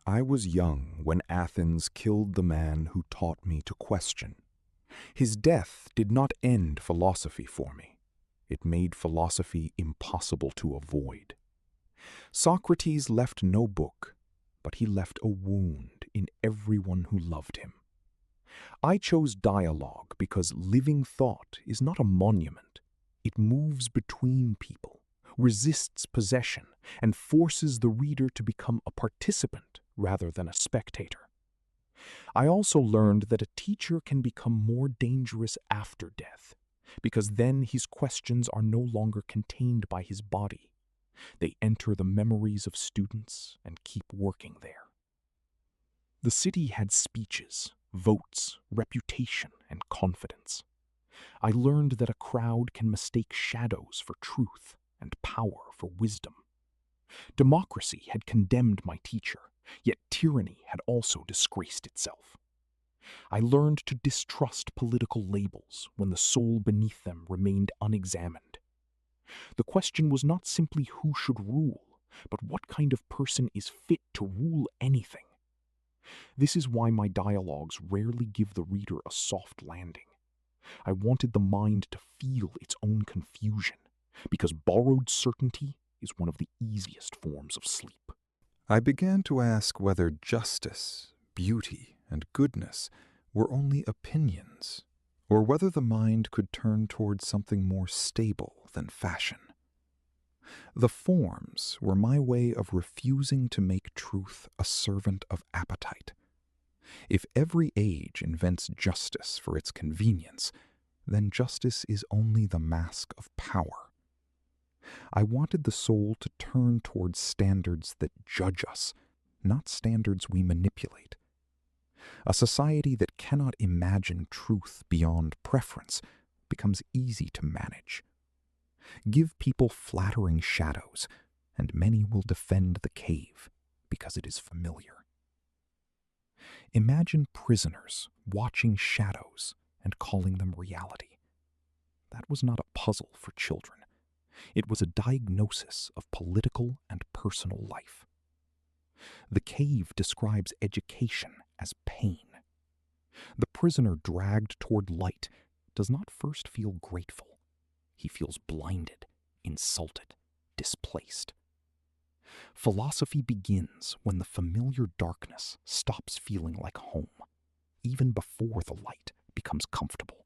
I was young when Athens killed the man who taught me to question. His death did not end philosophy for me. It made philosophy impossible to avoid. Socrates left no book, but he left a wound in everyone who loved him. I chose dialogue because living thought is not a monument. It moves between people, resists possession, and forces the reader to become a participant rather than a spectator. I also learned that a teacher can become more dangerous after death, because then his questions are no longer contained by his body. They enter the memories of students and keep working there. The city had speeches, votes, reputation, and confidence. I learned that a crowd can mistake shadows for truth and power for wisdom. Democracy had condemned my teacher, yet tyranny had also disgraced itself. I learned to distrust political labels when the soul beneath them remained unexamined. The question was not simply who should rule, but what kind of person is fit to rule anything. This is why my dialogues rarely give the reader a soft landing. I wanted the mind to feel its own confusion, because borrowed certainty is one of the easiest forms of sleep. I began to ask whether justice, beauty, and goodness were only opinions, or whether the mind could turn towards something more stable than fashion. The forms were my way of refusing to make truth a servant of appetite. If every age invents justice for its convenience, then justice is only the mask of power. I wanted the soul to turn towards standards that judge us, not standards we manipulate. A society that cannot imagine truth beyond preference becomes easy to manage. Give people flattering shadows, and many will defend the cave because it is familiar. Imagine prisoners watching shadows and calling them reality. That was not a puzzle for children. It was a diagnosis of political and personal life. The cave describes education as pain. The prisoner dragged toward light does not first feel grateful. He feels blinded, insulted, displaced. Philosophy begins when the familiar darkness stops feeling like home, even before the light becomes comfortable.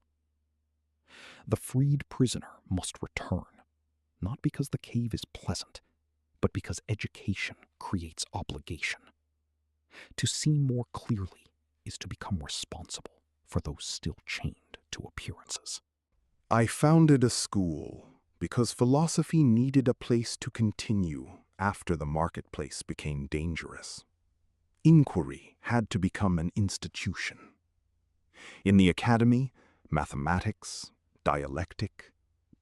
The freed prisoner must return, not because the cave is pleasant, but because education creates obligation. To see more clearly is to become responsible for those still chained to appearances. I founded a school because philosophy needed a place to continue after the marketplace became dangerous. Inquiry had to become an institution. In the academy, mathematics, dialectic,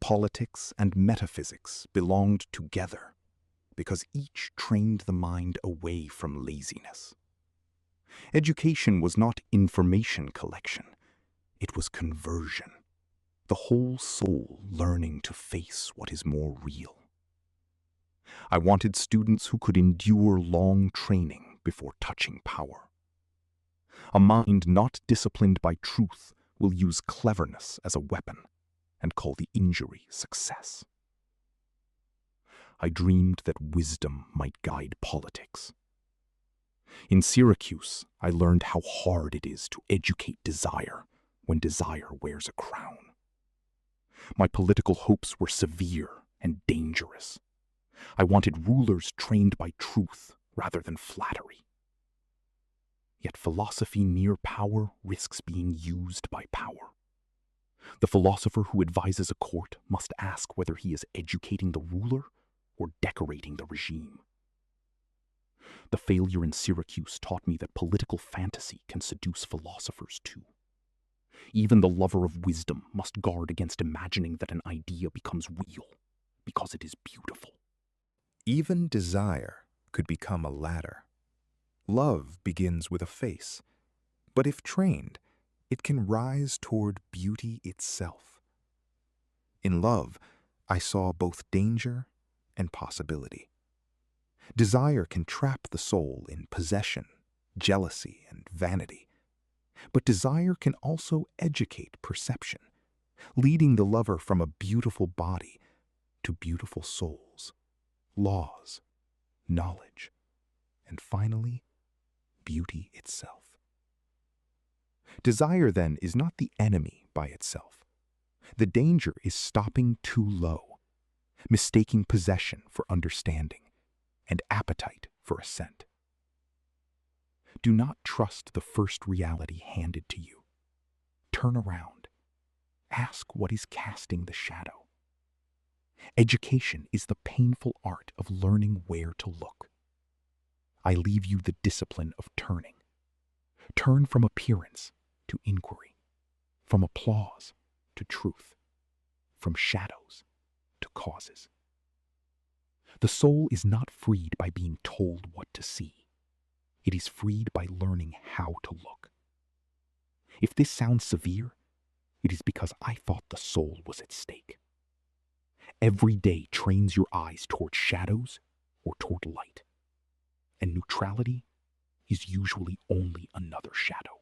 politics, and metaphysics belonged together because each trained the mind away from laziness. Education was not information collection, it was conversion. The whole soul learning to face what is more real. I wanted students who could endure long training before touching power. A mind not disciplined by truth will use cleverness as a weapon and call the injury success. I dreamed that wisdom might guide politics. In Syracuse, I learned how hard it is to educate desire when desire wears a crown. My political hopes were severe and dangerous. I wanted rulers trained by truth rather than flattery. Yet philosophy near power risks being used by power. The philosopher who advises a court must ask whether he is educating the ruler or decorating the regime. The failure in Syracuse taught me that political fantasy can seduce philosophers too. Even the lover of wisdom must guard against imagining that an idea becomes real because it is beautiful. Even desire could become a ladder. Love begins with a face, but if trained, it can rise toward beauty itself. In love, I saw both danger and possibility. Desire can trap the soul in possession, jealousy, and vanity. But desire can also educate perception, leading the lover from a beautiful body to beautiful souls, laws, knowledge, and finally, beauty itself. Desire, then, is not the enemy by itself. The danger is stopping too low, mistaking possession for understanding, and appetite for ascent. Do not trust the first reality handed to you. Turn around. Ask what is casting the shadow. Education is the painful art of learning where to look. I leave you the discipline of turning. Turn from appearance to inquiry, from applause to truth, from shadows to causes. The soul is not freed by being told what to see. It is freed by learning how to look. If this sounds severe, it is because I thought the soul was at stake. Every day trains your eyes toward shadows or toward light, and neutrality is usually only another shadow.